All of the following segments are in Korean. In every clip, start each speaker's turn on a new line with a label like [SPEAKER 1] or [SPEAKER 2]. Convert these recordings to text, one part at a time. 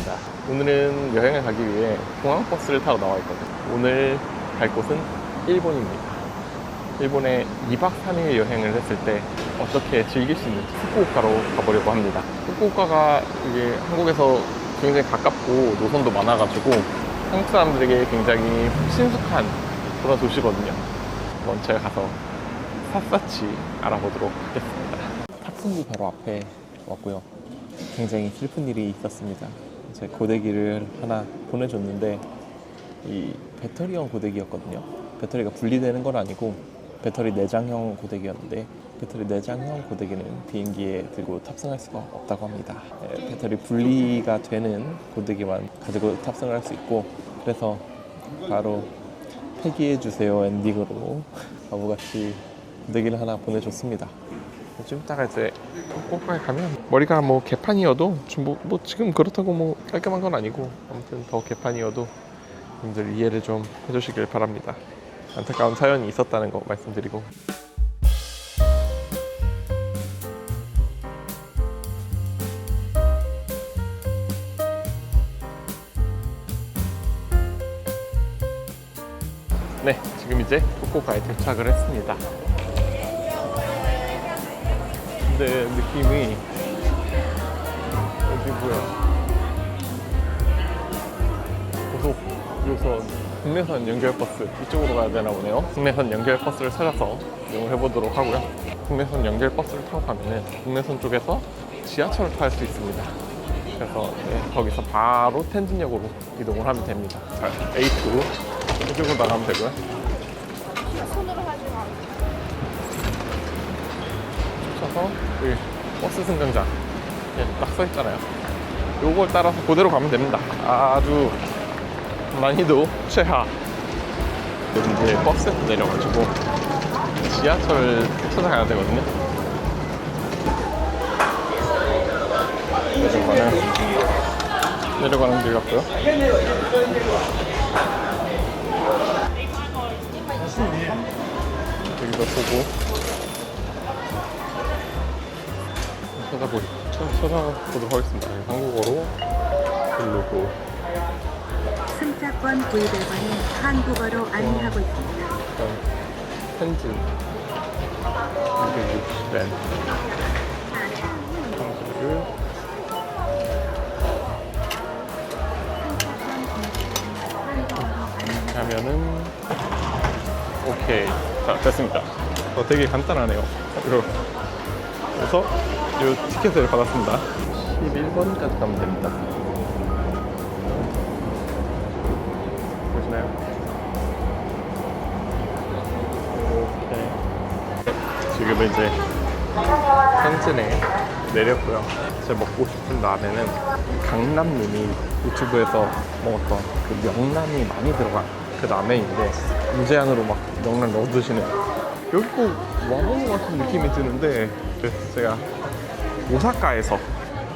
[SPEAKER 1] 있습니다. 오늘은 여행을 가기 위해 공항버스를 타러 나와 있거든요. 오늘 갈 곳은 일본입니다. 일본에 2박 3일 여행을 했을 때 어떻게 즐길 수 있는지 후쿠오카로 가보려고 합니다. 후쿠오카가 이게 한국에서 굉장히 가깝고 노선도 많아가지고 한국 사람들에게 굉장히 친숙한 그런 도시거든요. 한번 제가 가서 샅샅이 알아보도록 하겠습니다. 탑승구 바로 앞에 왔고요. 굉장히 슬픈 일이 있었습니다. 제 고데기를 하나 보내줬는데 이 배터리형 고데기였거든요. 배터리가 분리되는 건 아니고 배터리 내장형 고데기였는데 배터리 내장형 고데기는 비행기에 들고 탑승할 수가 없다고 합니다. 배터리 분리가 되는 고데기만 가지고 탑승을 할 수 있고, 그래서 바로 폐기해주세요 엔딩으로 바보같이 고데기를 하나 보내줬습니다. 좀 이따가 이제 후쿠오카에 가면 머리가 뭐 개판이어도 뭐 지금 그렇다고 뭐 깔끔한 건 아니고 아무튼 더 개판이어도 여러분들 이해를 좀 해주시길 바랍니다. 안타까운 사연이 있었다는 거 말씀드리고, 네, 지금 이제 후쿠오카에 도착을 했습니다. 근데 느낌이 여기 뭐야, 고속유선 국내선 연결버스 이쪽으로 가야 되나 보네요. 국내선 연결버스를 찾아서 이용을 해보도록 하고요. 국내선 연결버스를 타고 가면은 국내선 쪽에서 지하철을 탈 수 있습니다. 그래서 거기서 바로 텐진역으로 이동을 하면 됩니다. 자, A2 이쪽으로 나가면 되고요.
[SPEAKER 2] 손으로 하지 마.
[SPEAKER 1] 쫓아서 여기 버스 승강장 딱 써있잖아요. 요걸 따라서 그대로 가면 됩니다. 아주 난이도 최하. 이제 버스에서 내려가지고 지하철을 찾아가야 되거든요. 내려가는 길 같고요. 여기서 보고 찾아보도록 하겠습니다. 한국어로 부르고
[SPEAKER 3] 승차권 구입일과는 한국어로 안내하고 있습니다.
[SPEAKER 1] 텐진 260엔 방식을 하면은 오케이. 자, 됐습니다. 되게 간단하네요. 그래서 이 티켓을 받았습니다. 11번까지 가면 됩니다. 보시나요? 오케이. 지금 이제 텐진에 내렸고요. 제가 먹고 싶은 라멘은 강남님이 유튜브에서 먹었던 그 명란이 많이 들어간 그 라멘인데 무제한으로 막 명란 넣어 드시는, 여기 꼭 와보는 것 같은 느낌이 드는데, 그래서 제가 오사카에서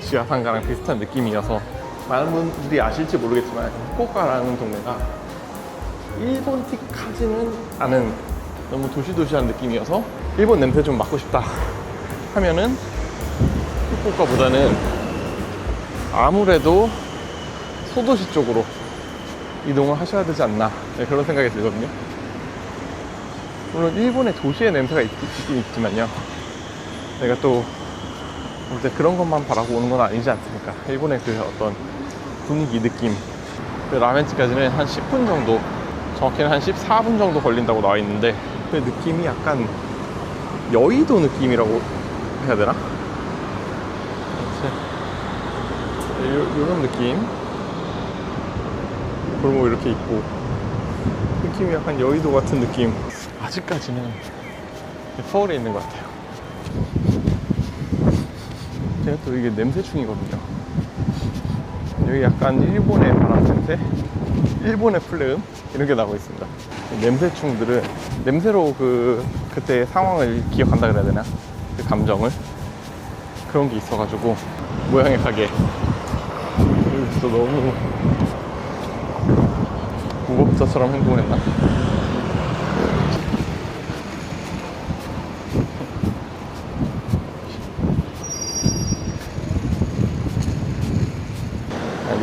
[SPEAKER 1] 지하상가랑 비슷한 느낌이어서 많은 분들이 아실지 모르겠지만 후쿠오카라는 동네가 일본 틱하지는 않은 너무 도시도시한 느낌이어서 일본 냄새 좀 맡고 싶다 하면은 후쿠오카보다는 아무래도 소도시 쪽으로 이동을 하셔야 되지 않나, 네, 그런 생각이 들거든요. 물론 일본의 도시의 냄새가 있긴 있지만요, 내가 또 이제 그런 것만 바라고 오는 건 아니지 않습니까? 일본의 그 어떤 분위기, 느낌. 그 라멘집까지는 한 10분 정도, 정확히는 한 14분 정도 걸린다고 나와 있는데, 그 느낌이 약간 여의도 느낌이라고 해야 되나? 이런 느낌. 골목 이렇게 있고 느낌이 약간 여의도 같은 느낌. 아직까지는 서울에 있는 것 같아요. 제가 또 이게 냄새충이거든요. 여기 약간 일본의 바람 냄새, 일본의 플레음 이런 게 나고 있습니다. 냄새충들은 냄새로 그때 상황을 기억한다 그래야 되나? 그 감정을, 그런 게 있어가지고 모양의 가게. 여기서 너무 무법자처럼 행동했나?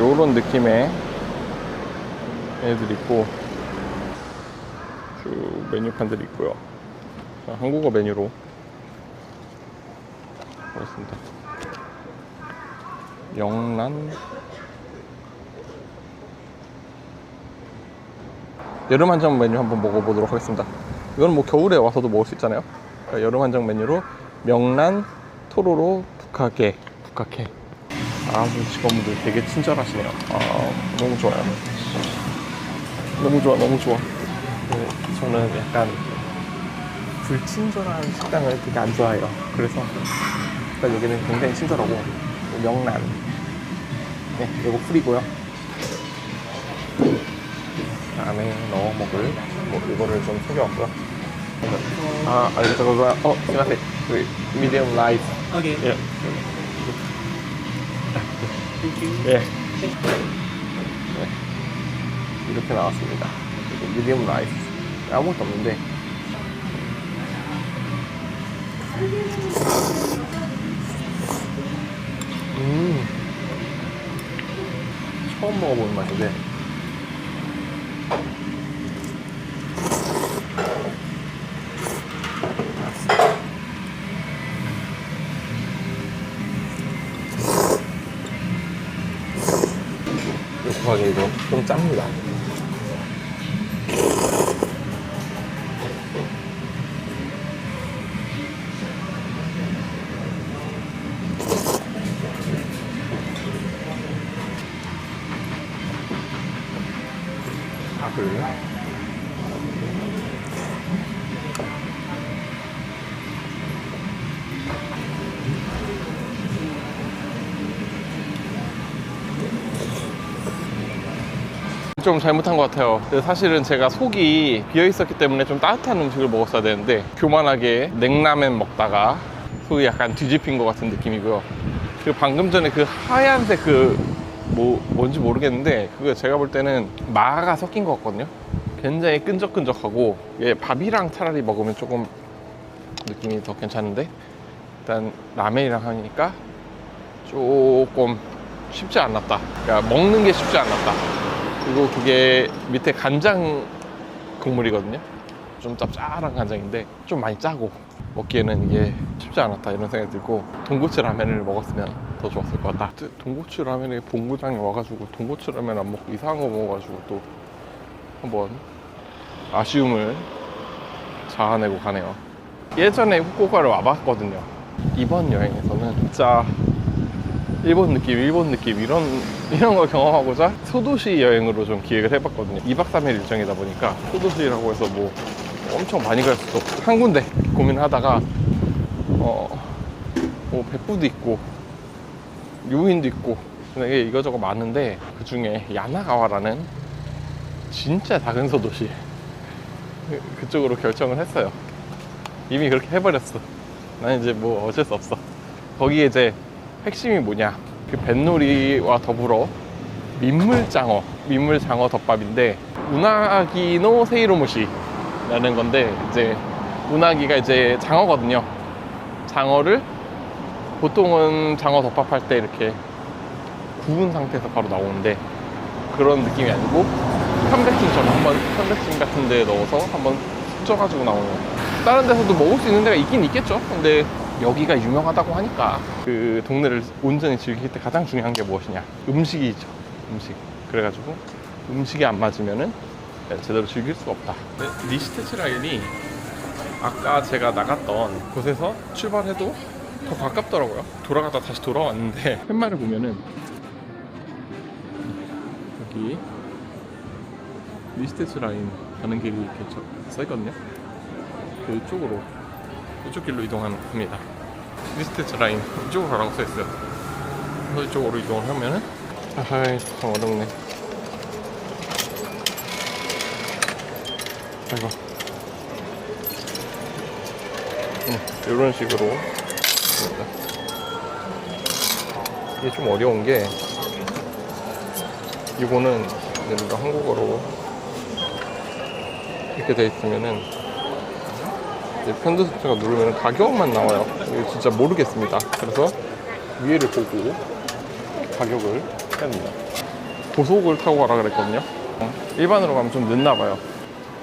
[SPEAKER 1] 요런 느낌의 애들이 있고 쭉 메뉴판들이 있고요. 자, 한국어 메뉴로 보겠습니다. 영란 여름 한정 메뉴 한번 먹어보도록 하겠습니다. 이건 뭐 겨울에 와서도 먹을 수 있잖아요. 그러니까 여름 한정 메뉴로 명란 토로로 북카케. 아주 직원분들 되게 친절하시네요. 너무 좋아요. 너무 좋아. 네, 저는 약간 불친절한 식당을 되게 안 좋아해요. 그래서 일단 여기는 굉장히 친절하고 명란 네, 이거 풀이고요. 안에 넣어 먹을 뭐 이거를 좀 챙겨왔고요. 알겠어요. 스미마셍. 미디엄 라이스.
[SPEAKER 4] Okay.
[SPEAKER 1] 예.
[SPEAKER 4] Thank you.
[SPEAKER 1] 예. 네. 이렇게 나왔습니다. 그리고 미디엄 라이스. 아무것도 없는데. 처음 먹어보는 맛인데. 요거하게 이거 좀 짭니다. 밥을 좀 잘못한 것 같아요. 사실은 제가 속이 비어 있었기 때문에 좀 따뜻한 음식을 먹었어야 되는데 교만하게 냉라멘 먹다가 속이 약간 뒤집힌 것 같은 느낌이고요. 그리고 방금 전에 그 하얀색 뭔지 모르겠는데 그거 제가 볼 때는 마가 섞인 것 같거든요. 굉장히 끈적끈적하고 밥이랑 차라리 먹으면 조금 느낌이 더 괜찮은데 일단 라멘이랑 하니까 조금 쉽지 않았다. 그러니까 먹는 게 쉽지 않았다. 그리고 그게 밑에 간장 국물이거든요. 좀 짭짤한 간장인데 좀 많이 짜고 먹기에는 이게 쉽지 않았다 이런 생각이 들고 돈코츠 라면을 먹었으면 더 좋았을 것 같다. 돈코츠 라면에 본부장이 와가지고 돈코츠 라면 안 먹고 이상한 거 먹어가지고 또 한번 아쉬움을 자아내고 가네요. 예전에 후쿠오카를 와봤거든요. 이번 여행에서는 진짜 일본 느낌 이런 걸 경험하고자 소도시 여행으로 좀 기획을 해봤거든요. 2박 3일 일정이다 보니까 소도시라고 해서 뭐 엄청 많이 갈 수도 없고 한 군데 고민하다가 뭐 백부도 있고 요인도 있고 되게 이거저거 많은데 그 중에 야나가와라는 진짜 작은 소도시 그쪽으로 결정을 했어요. 이미 그렇게 해버렸어. 난 이제 뭐 어쩔 수 없어. 거기에 이제 핵심이 뭐냐, 그 뱃놀이와 더불어 민물장어 덮밥인데 우나기노 세이로무시라는 건데 이제 우나기가 이제 장어거든요. 장어를 보통은 장어 덮밥 할 때 이렇게 구운 상태에서 바로 나오는데 그런 느낌이 아니고 편백찜 같은 데 넣어서 한번 숙져가지고 나오는. 다른 데서도 먹을 수 있는 데가 있긴 있겠죠. 근데 여기가 유명하다고 하니까 그 동네를 온전히 즐길 때 가장 중요한 게 무엇이냐, 음식이죠. 음식. 그래가지고 음식이 안 맞으면은 제대로 즐길 수가 없다. 니시테츠 라인이 아까 제가 나갔던 곳에서 출발해도 더 가깝더라고요. 돌아가다 다시 돌아왔는데 팻말을 보면은 여기 니시테츠 라인 가는 길이 이렇게 써있거든요. 그쪽으로, 이쪽 길로 이동합니다. 니시테츠 라인 이쪽으로 가라고 써있어요. 그래서 이쪽으로 이동을 하면은 아이 참 어렵네. 아이고. 이런 식으로 이게 좀 어려운 게 이거는 우리가 한국어로 이렇게 돼 있으면은 편집자가 누르면 가격만 나와요. 이거 진짜 모르겠습니다. 그래서 위에를 보고 가격을 해야 합니다. 고속을 타고 가라 그랬거든요. 일반으로 가면 좀 늦나 봐요.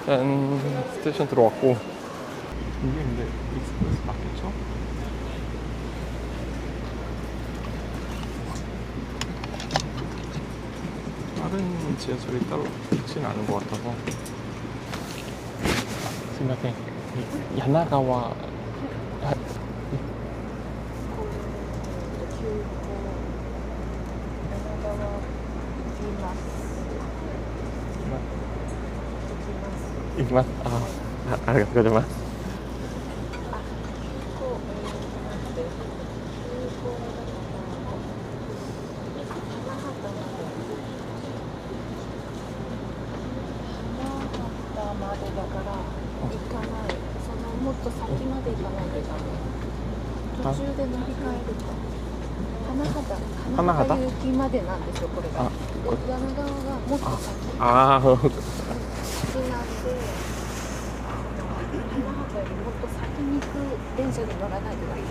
[SPEAKER 1] 짠, 스테이션 들어왔고. 이게 근데 익스프레스 맞겠죠? 다른 지하철이 따로 있지는 않은 것 같아서. 스미마셍. 야나가와行きます。ありがとうございます。
[SPEAKER 2] までだから行かない。もっと先まで行かないといけない。途中で乗り換えるか。花畑行きまでなんですよ、これが。柳川がもっと先。
[SPEAKER 1] ああ。
[SPEAKER 2] なんで、花畑よりもっと先に行く電車に乗らないとダメ。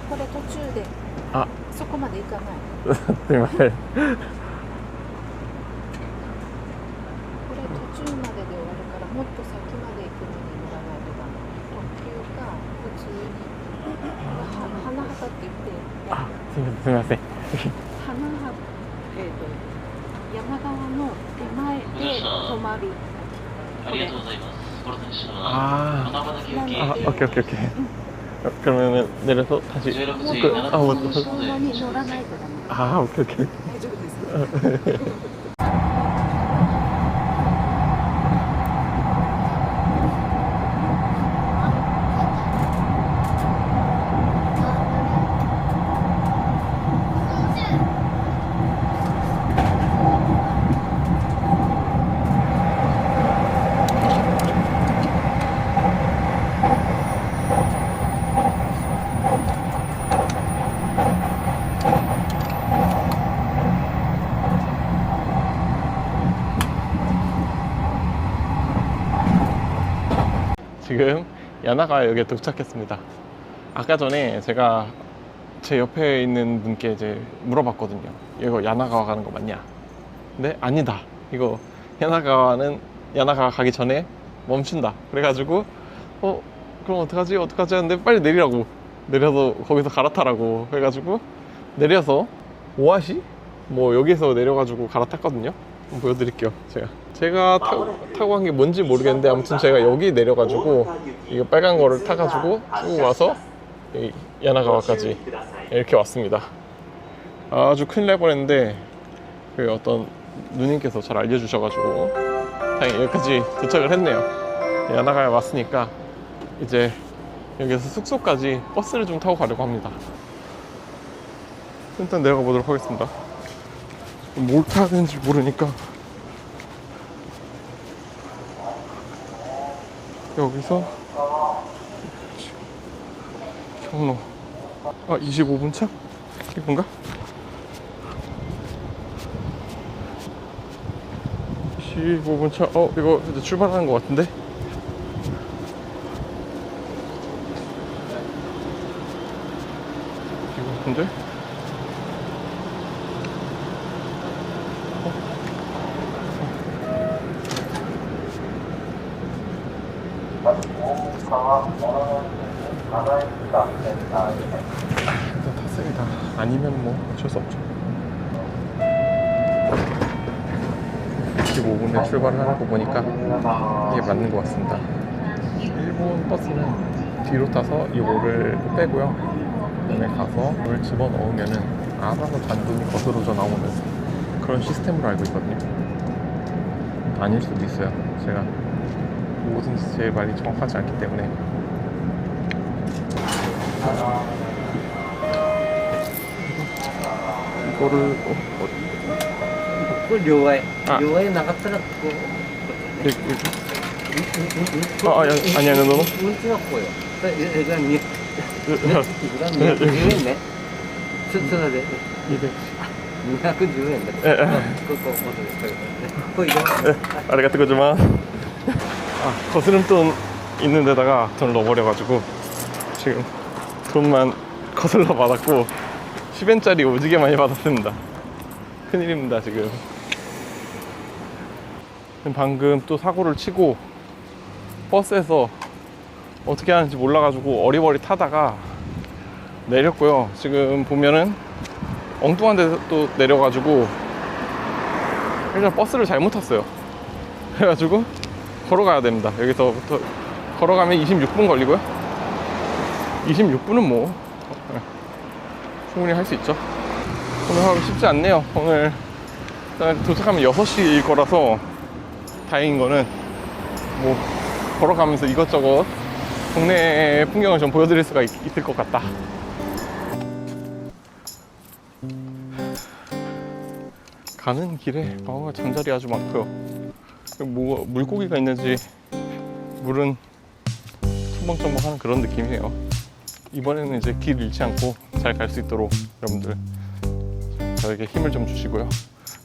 [SPEAKER 2] これ途中でそこまで行かない。
[SPEAKER 1] すみません。
[SPEAKER 2] 途中までで終わるからもっと先まで行くのに乗らないとダメ。特急か普通に花畑って言って
[SPEAKER 1] すみません。
[SPEAKER 2] 山側の手前で止まる。
[SPEAKER 4] ありがとうございます。
[SPEAKER 1] 오케이. 그러면 내려서 다시
[SPEAKER 2] そのまに乗らないとダメ。
[SPEAKER 1] 오케이.
[SPEAKER 2] 大丈夫です。
[SPEAKER 1] 지금 야나가역에 도착했습니다. 아까 전에 제가 제 옆에 있는 분께 이제 물어봤거든요. 이거 야나가와 가는 거 맞냐? 근데 아니다. 이거 야나가와 가기 전에 멈춘다. 그래가지고 그럼 어떡하지 하는데 빨리 내리라고. 내려서 거기서 갈아타라고 해가지고 내려서 오아시? 뭐 여기서 내려가지고 갈아탔거든요. 한번 보여드릴게요. 제가 타고 간 게 뭔지 모르겠는데 아무튼 제가 여기 내려가지고 이거 빨간 거를 타가지고 쭉 와서 야나가와까지 이렇게 왔습니다. 아주 큰일 날 뻔했는데 그 어떤 누님께서 잘 알려주셔가지고 다행히 여기까지 도착을 했네요. 야나가에 왔으니까 이제 여기서 숙소까지 버스를 좀 타고 가려고 합니다. 일단 내려가 보도록 하겠습니다. 뭘 타야 되는지 모르니까 여기서 경로 25분 차? 이건가? 25분 차. 이거 이제 출발하는 것 같은데? 이거 같은데? 일단 탔습니다. 아니면 뭐 어쩔 수 없죠. 25분에 출발을 하는 거 보니까 이게 맞는 것 같습니다. 일본 버스는 뒤로 타서 이거를 빼고요. 그다음에 가서 이걸 집어넣으면은 알아서 잔돈이 거스러져 나오는 그런 시스템으로 알고 있거든요. 아닐 수도 있어요. 제가 뭐든지 제 말이 정확하지 않기 때문에. 이거를
[SPEAKER 4] 료에 나갔다가
[SPEAKER 1] 아니야, 너는?
[SPEAKER 4] 문자가 보여. 얘가 니 료에 쓰다데 210円だ。ここ
[SPEAKER 1] ありがとうございます。거스름돈 있는 데다가 돈을 넣어버려가지고 지금 돈만 거슬러 받았고 10엔짜리 오지게 많이 받았습니다. 큰일입니다 지금. 방금 또 사고를 치고 버스에서 어떻게 하는지 몰라가지고 어리버리 타다가 내렸고요. 지금 보면은 엉뚱한 데서 또 내려가지고 일단 버스를 잘못 탔어요. 그래가지고 걸어가야 됩니다. 여기서부터 걸어가면 26분 걸리고요. 26분은 뭐 충분히 할 수 있죠. 오늘 하루 쉽지 않네요. 오늘 도착하면 6시일 거라서 다행인 거는 뭐 걸어가면서 이것저것 동네 풍경을 좀 보여드릴 수가 있을 것 같다. 가는 길에 잠자리 아주 많고요. 뭐 물고기가 있는지 물은 첨벙첨벙하는 그런 느낌이에요. 이번에는 이제 길 잃지 않고 잘 갈 수 있도록 여러분들 저에게 힘을 좀 주시고요.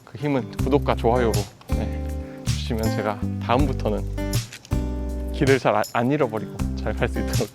[SPEAKER 1] 그 힘은 구독과 좋아요로 주시면 제가 다음부터는 길을 잘 안 잃어버리고 잘 갈 수 있도록.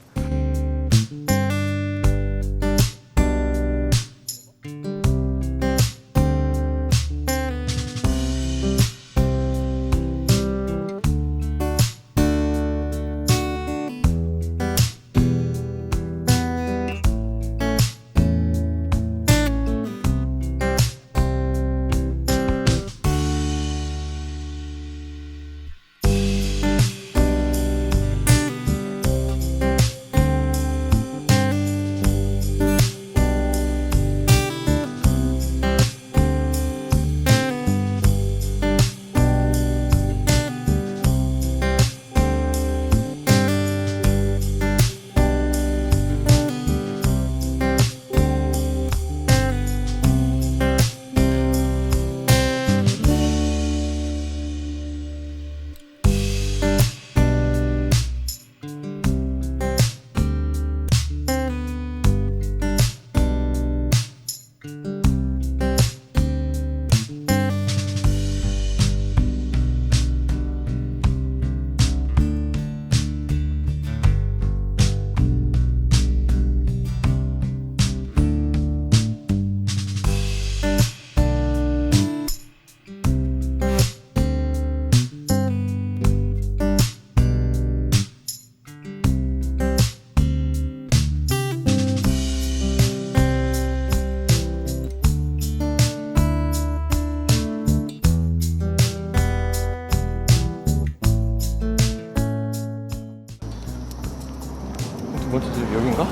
[SPEAKER 1] 두 번째 집 여긴가?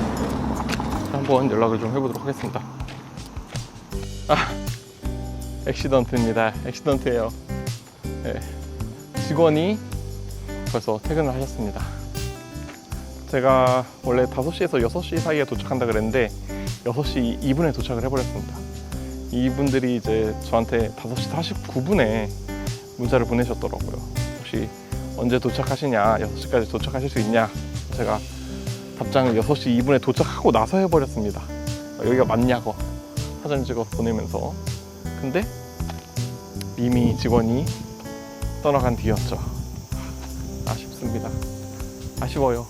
[SPEAKER 1] 한번 연락을 좀 해보도록 하겠습니다. 액시던트입니다. 액시던트예요. 네. 직원이 벌써 퇴근을 하셨습니다. 제가 원래 5시에서 6시 사이에 도착한다 그랬는데 6시 2분에 도착을 해버렸습니다. 이분들이 이제 저한테 5시 49분에 문자를 보내셨더라고요. 혹시 언제 도착하시냐, 6시까지 도착하실 수 있냐. 제가 답장을 6시 2분에 도착하고 나서 해버렸습니다. 여기가 맞냐고 사진 찍어서 보내면서. 근데 이미 직원이 떠나간 뒤였죠. 아쉽습니다. 아쉬워요.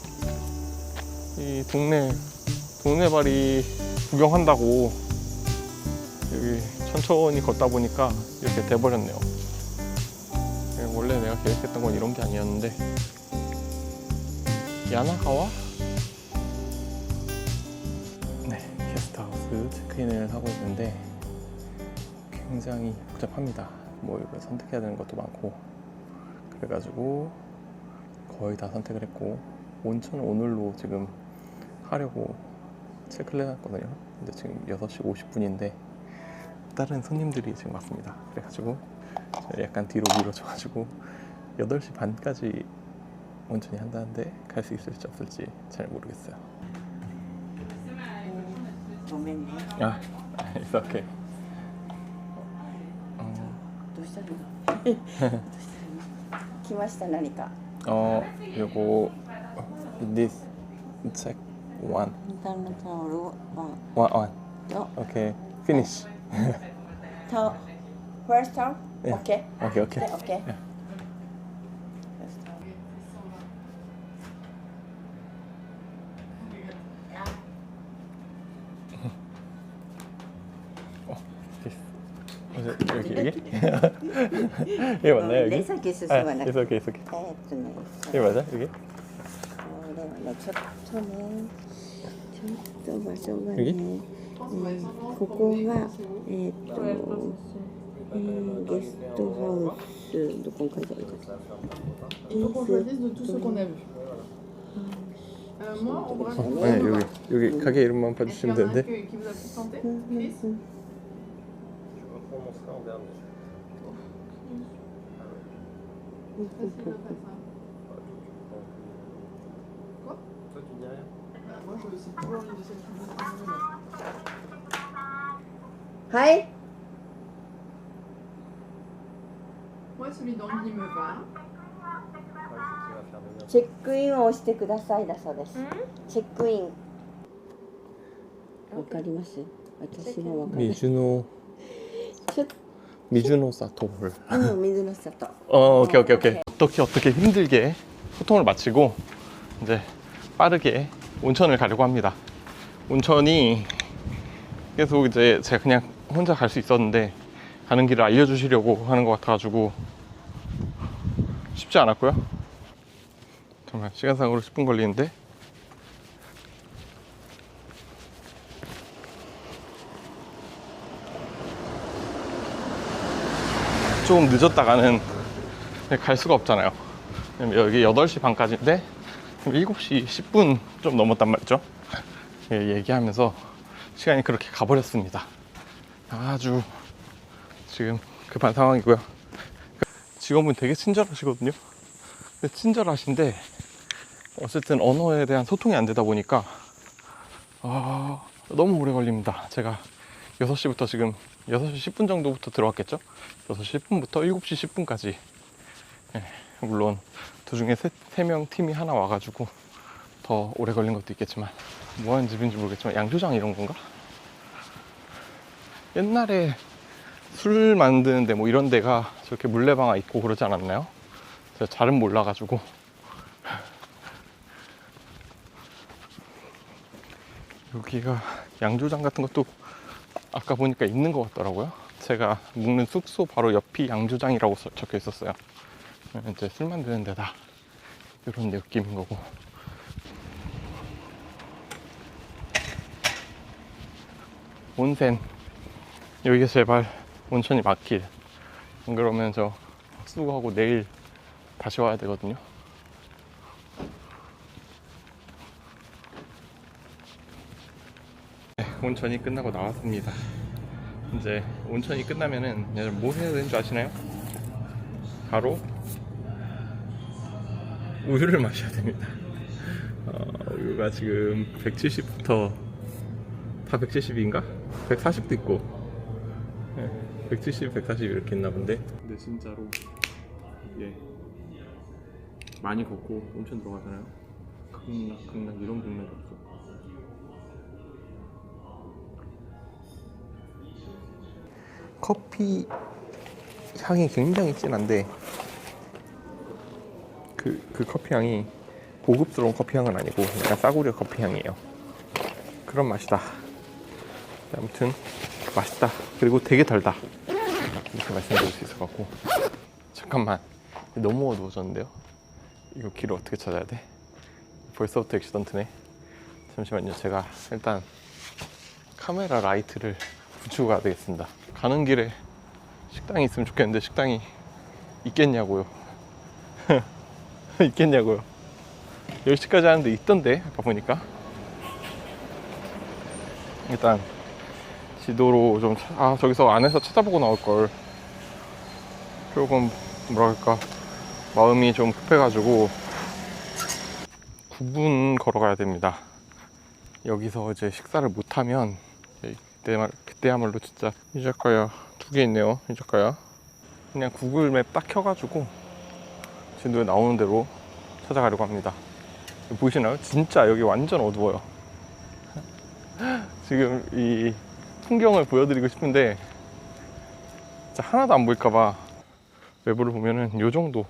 [SPEAKER 1] 이 동네발이 구경한다고 여기 천천히 걷다 보니까 이렇게 돼버렸네요. 원래 내가 계획했던 건 이런 게 아니었는데. 야나가와? 네, 게스트하우스 체크인을 하고 있는데 굉장히 복잡합니다. 뭐 이걸 선택해야 되는 것도 많고, 그래가지고 거의 다 선택을 했고, 온천은 오늘로 지금 하려고 체크를 해놨거든요. 근데 지금 6시 50분인데 다른 손님들이 지금 왔습니다. 그래가지고 약간 뒤로 미뤄져가지고 8시 반까지 온천이 한다는데 갈 수 있을지 없을지 잘 모르겠어요. 아, it's okay.
[SPEAKER 5] どうしたの？来ました何か。
[SPEAKER 1] 요거 this check one.
[SPEAKER 5] タンタオル
[SPEAKER 1] one.
[SPEAKER 5] 어?
[SPEAKER 1] Okay, finish.
[SPEAKER 5] 타 first time?
[SPEAKER 1] Yeah.
[SPEAKER 5] Okay.
[SPEAKER 1] Okay.
[SPEAKER 5] 네, okay.
[SPEAKER 1] Yeah. 여기? 이게 맞나요 여기?
[SPEAKER 5] 네,先進まなくて。
[SPEAKER 1] 계속.
[SPEAKER 5] ね、
[SPEAKER 1] 이게 맞아 여기?
[SPEAKER 5] これはね、ちょっとね、ちょっと場所が
[SPEAKER 1] 여기?
[SPEAKER 5] ね、ここがゲストハウスどこに書いてあるか。ゲスト
[SPEAKER 1] 네 여기 가게 이름만 봐주시면 되는데.
[SPEAKER 5] はい。
[SPEAKER 6] Moi, celui d'Andy me va.
[SPEAKER 5] チェックインを押してくださいだそうです。チェックイン。わかります？私もわかる。
[SPEAKER 1] 미주노
[SPEAKER 5] ちょっ
[SPEAKER 1] 미주노 사토홀.
[SPEAKER 5] と水の里。
[SPEAKER 1] 오케이. 어떻게 힘들게 소통을 마치고 이제 빠르게 온천을 가려고 합니다. 온천이 계속 이제 제가 그냥 혼자 갈 수 있었는데 가는 길을 알려주시려고 하는 것 같아가지고 쉽지 않았고요. 정말 시간상으로 10분 걸리는데 조금 늦었다가는 갈 수가 없잖아요. 여기 8시 반까지인데 7시 10분 좀 넘었단 말이죠. 얘기하면서 시간이 그렇게 가버렸습니다. 아주 지금 급한 상황이고요. 직원분 되게 친절하시거든요. 근데 친절하신데 어쨌든 언어에 대한 소통이 안 되다 보니까 너무 오래 걸립니다. 제가 6시부터 지금 6시 10분 정도부터 들어왔겠죠? 6시 10분부터 7시 10분까지 물론 도중에 3명 팀이 하나 와가지고 더 오래 걸린 것도 있겠지만 뭐 하는 집인지 모르겠지만 양조장 이런 건가? 옛날에 술 만드는데 뭐 이런 데가 저렇게 물레방아 있고 그러지 않았나요? 제가 잘은 몰라가지고 여기가 양조장 같은 것도 아까 보니까 있는 것 같더라고요. 제가 묵는 숙소 바로 옆이 양조장이라고 적혀 있었어요. 이제 술 만드는 데다 이런 느낌인 거고. 온센 여기가 제발 온천이 맞길. 안 그러면 저 헛수고하고 내일 다시 와야 되거든요. 네, 온천이 끝나고 나왔습니다. 이제 온천이 끝나면은 뭐 해야 되는 줄 아시나요? 바로 우유를 마셔야 됩니다. 우유가 지금 170부터 다 170인가? 140도 있고 170, 140 이렇게 있나 본데. 근데 진짜로 이게 많이 걷고 온천 들어가잖아요. 극락 이런 극락이 없어. 커피 향이 굉장히 진한데 그 커피 향이 고급스러운 커피 향은 아니고 약간 싸구려 커피 향이에요. 그런 맛이다. 아무튼 맛있다. 그리고 되게 달다. 이렇게 말씀드릴 수 있을 것 같고. 잠깐만, 너무 어두워졌는데요? 이거 길을 어떻게 찾아야 돼? 벌써부터 액시던트네. 잠시만요. 제가 일단 카메라 라이트를 붙이고 가야 되겠습니다. 가는 길에 식당이 있으면 좋겠는데 식당이 있겠냐고요. 있겠냐고요. 10시까지 하는데 있던데 아까 보니까. 일단 지도로 좀 저기서 안에서 찾아보고 나올걸. 조금 뭐랄까 마음이 좀 급해가지고 9분 걸어가야 됩니다. 여기서 이제 식사를 못하면 그때야말로 진짜 이자카야 2개 있네요. 이자카야 그냥 구글맵 딱 켜가지고 지도에 나오는 대로 찾아가려고 합니다. 보이시나요? 진짜 여기 완전 어두워요. 지금 이 풍경을 보여드리고 싶은데 진짜 하나도 안 보일까봐 외부를 보면은 요 정도,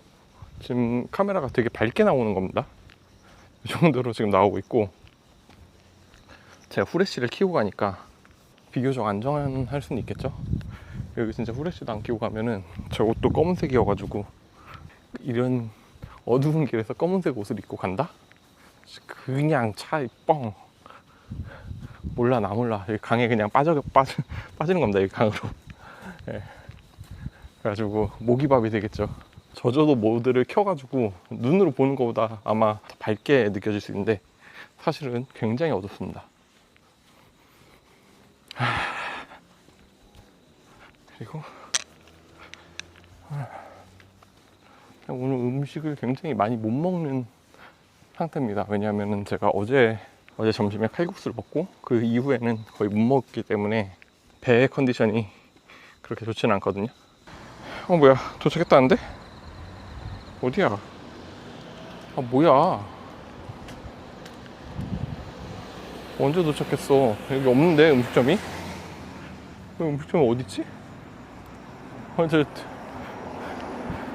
[SPEAKER 1] 지금 카메라가 되게 밝게 나오는 겁니다. 이 정도로 지금 나오고 있고, 제가 후레쉬를 켜고 가니까 비교적 안전할 수는 있겠죠. 여기 진짜 후레쉬도 안 끼고 가면은 저 옷도 검은색이어가지고 이런 어두운 길에서 검은색 옷을 입고 간다? 그냥 차에 뻥. 몰라 나 몰라. 여기 강에 그냥 빠지는 겁니다. 여기 강으로. 예. 그래가지고 모기밥이 되겠죠. 저저도 모드를 켜가지고 눈으로 보는 것보다 아마 더 밝게 느껴질 수 있는데 사실은 굉장히 어둡습니다. 그리고 오늘 음식을 굉장히 많이 못 먹는 상태입니다. 왜냐하면 제가 어제 점심에 칼국수를 먹고 그 이후에는 거의 못 먹기 때문에 배의 컨디션이 그렇게 좋지는 않거든요. 뭐야, 도착했다는데? 어디야? 뭐야, 언제 도착했어? 여기 없는데 음식점이? 음식점이 어딨지? 저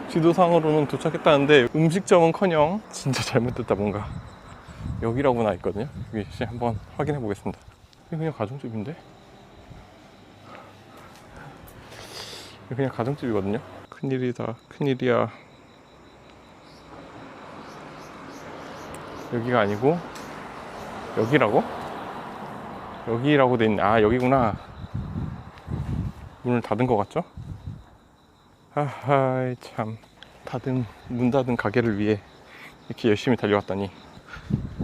[SPEAKER 1] 지도상으로는 도착했다는데 음식점은커녕 진짜 잘못됐다. 뭔가 여기라고 나 있거든요. 여기 한번 확인해 보겠습니다. 이거 그냥 가정집인데? 이거 그냥 가정집이거든요. 큰일이다, 큰일이야. 여기가 아니고 여기라고? 여기라고 돼 있네. 아, 여기구나. 문을 닫은 것 같죠? 아하이 참, 문 닫은 가게를 위해 이렇게 열심히 달려왔다니.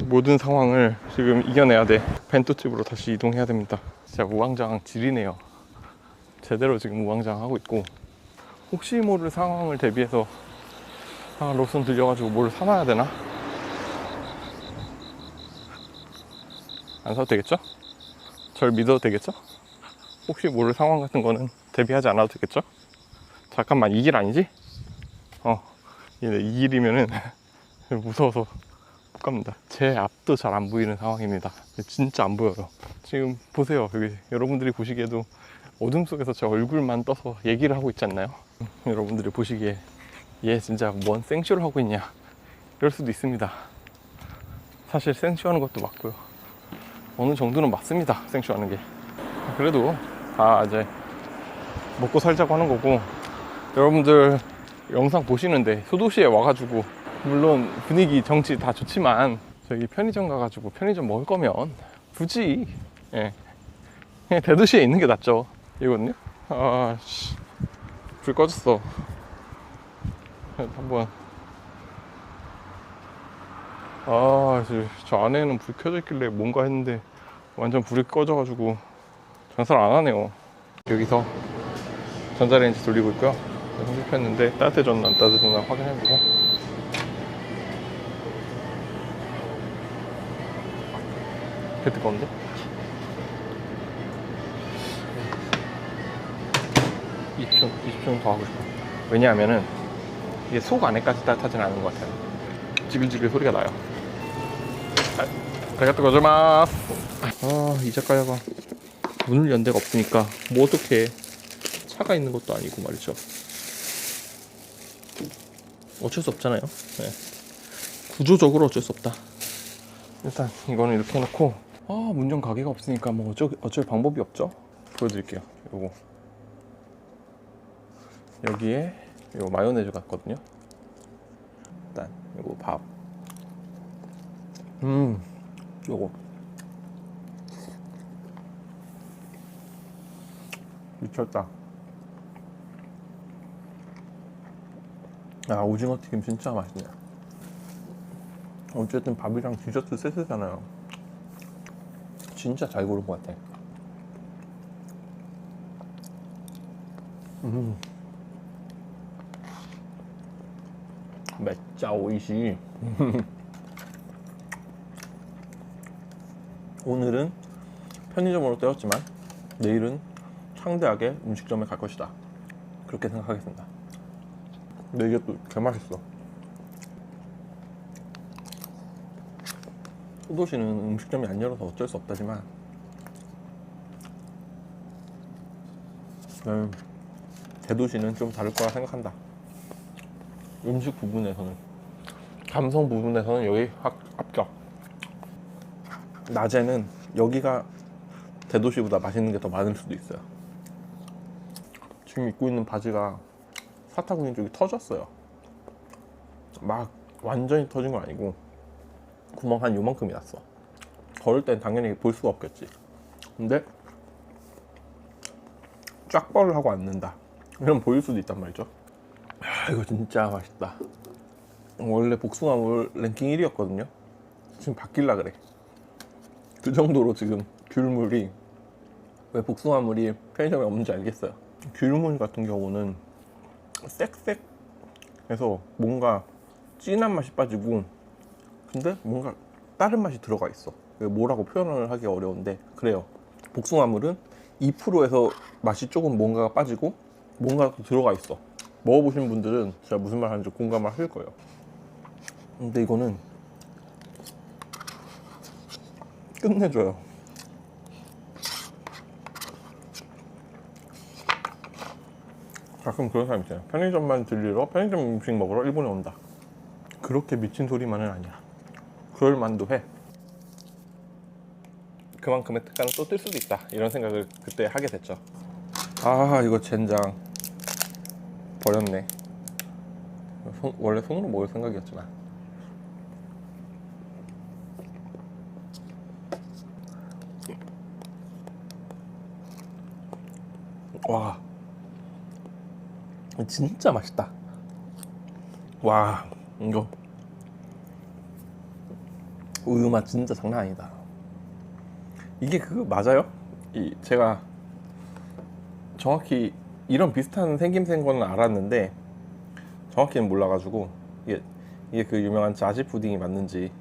[SPEAKER 1] 모든 상황을 지금 이겨내야 돼. 벤토집으로 다시 이동해야 됩니다. 진짜 우왕좌왕 지리네요. 제대로 지금 우왕좌왕 하고 있고, 혹시 모를 상황을 대비해서 로션 들려가지고 뭘 사놔야 되나? 안 사도 되겠죠? 절 믿어도 되겠죠? 혹시 모를 상황 같은 거는 대비하지 않아도 되겠죠? 잠깐만, 이 길 아니지? 이 길이면은 무서워서 못 갑니다. 제 앞도 잘 안 보이는 상황입니다. 진짜 안 보여요. 지금 보세요. 여기 여러분들이 보시기에도 어둠 속에서 제 얼굴만 떠서 얘기를 하고 있지 않나요? 여러분들이 보시기에 얘 진짜 뭔 생쇼를 하고 있냐 이럴 수도 있습니다. 사실 생쇼하는 것도 맞고요. 어느 정도는 맞습니다. 생쇼하는 게. 그래도 다 이제 먹고 살자고 하는 거고, 여러분들 영상 보시는데 소도시에 와가지고, 물론 분위기 정치 다 좋지만 저기 편의점 가가지고 편의점 먹을 거면 굳이 그냥 대도시에 있는 게 낫죠. 이거든요. 아씨, 불 꺼졌어. 한번. 저 안에는 불 켜져 있길래 뭔가 했는데 완전 불이 꺼져가지고 장사를 안 하네요. 여기서 전자레인지 돌리고 있고요. 성급했는데 따뜻해졌나 안 따뜻해졌나 확인해보고. 개 뜨거운데? 이 20초 더 하고 싶어. 왜냐하면은 이게 속 안에까지 따뜻하진 않은 것 같아요. 지글지글 소리가 나요. 아리가또 고자이마스. 이자카야가 문을 연 데가 없으니까 뭐 어떻게 차가 있는 것도 아니고 말이죠. 어쩔 수 없잖아요. 네. 구조적으로 어쩔 수 없다. 일단 이거는 이렇게 해놓고, 문전 가게가 없으니까 뭐 어쩔 방법이 없죠. 보여드릴게요. 요거 여기에 요 마요네즈 같거든요. 일단 요거 밥. 요거 미쳤다. 오징어 튀김 진짜 맛있네. 어쨌든 밥이랑 디저트 세트잖아요. 진짜 잘 고른 것 같아. 매짜 오이시. 오늘은 편의점으로 때웠지만 내일은 창대하게 음식점에 갈 것이다. 그렇게 생각하겠습니다. 근데 이게 또 개맛있어. 소도시는 음식점이 안 열어서 어쩔 수 없다지만 대도시는 좀 다를 거라 생각한다. 음식 부분에서는, 감성 부분에서는 여기 합격. 낮에는 여기가 대도시보다 맛있는 게 더 많을 수도 있어요. 지금 입고 있는 바지가 사타구니 쪽이 터졌어요. 막 완전히 터진 건 아니고 구멍 한 요만큼이 났어. 걸을 땐 당연히 볼 수가 없겠지. 근데 쫙 벌을 하고 앉는다 이러면 보일 수도 있단 말이죠. 이거 진짜 맛있다. 원래 복숭아물 랭킹 1위였거든요 지금 바뀔라 그래. 그 정도로 지금 귤물이, 왜 복숭아물이 편의점에 없는지 알겠어요. 귤물 같은 경우는 쌕쌕해서 뭔가 진한 맛이 빠지고 근데 뭔가 다른 맛이 들어가 있어. 뭐라고 표현을 하기 어려운데 그래요. 복숭아물은 2%에서 맛이 조금 뭔가가 빠지고 뭔가가 또 들어가 있어. 먹어보신 분들은 제가 무슨 말 하는지 공감을 하실 거예요. 근데 이거는 끝내줘요. 가끔 그런 사람 있잖아요. 편의점만 들리러, 편의점 음식 먹으러 일본에 온다. 그렇게 미친 소리만은 아니야. 그럴 만도 해. 그만큼의 특가는 또 뜰 수도 있다 이런 생각을 그때 하게 됐죠. 아 이거 젠장 버렸네. 원래 손으로 먹을 생각이었지만. 와 진짜 맛있다. 와 이거 우유 맛 진짜 장난 아니다. 이게 그거 맞아요? 제가 정확히 이런 비슷한 생김새인 거는 알았는데 정확히는 몰라가지고 이게 그 유명한 자지 푸딩이 맞는지.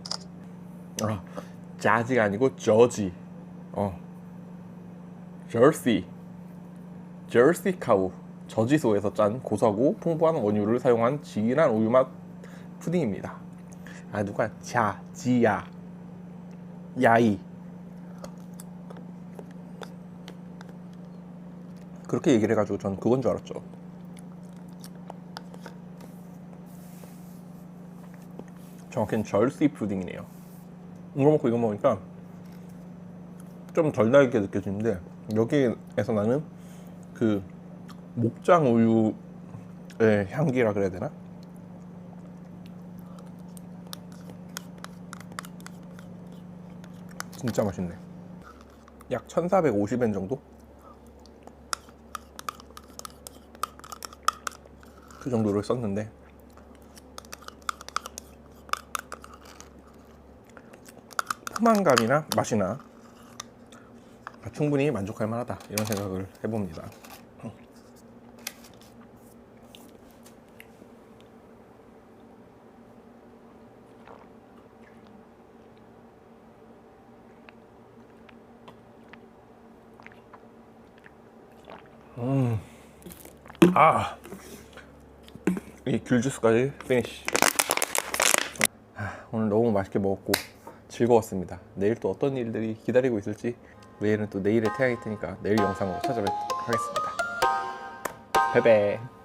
[SPEAKER 1] 자지가 아니고 저지. 저시 카우 저지소에서 짠 고소하고 풍부한 원유를 사용한 진한 우유 맛 푸딩입니다. 누가 자지야 야이 그렇게 얘기를 해가지고 전 그건 줄 알았죠. 정확히는 절시 푸딩이네요. 이거 먹고 이거 먹으니까 좀 덜 달게 느껴지는데 여기에서 나는 그 목장 우유의 향기라 그래야 되나? 진짜 맛있네. 약 1450엔 정도? 그 정도를 썼는데 포만감이나 맛이나 충분히 만족할 만하다 이런 생각을 해봅니다. 이 귤주스까지 피니쉬. 오늘 너무 맛있게 먹었고 즐거웠습니다. 내일 또 어떤 일들이 기다리고 있을지 내일은 또 내일의 태양이 뜨니까 내일 영상으로 찾아뵙도록 하겠습니다. 베베.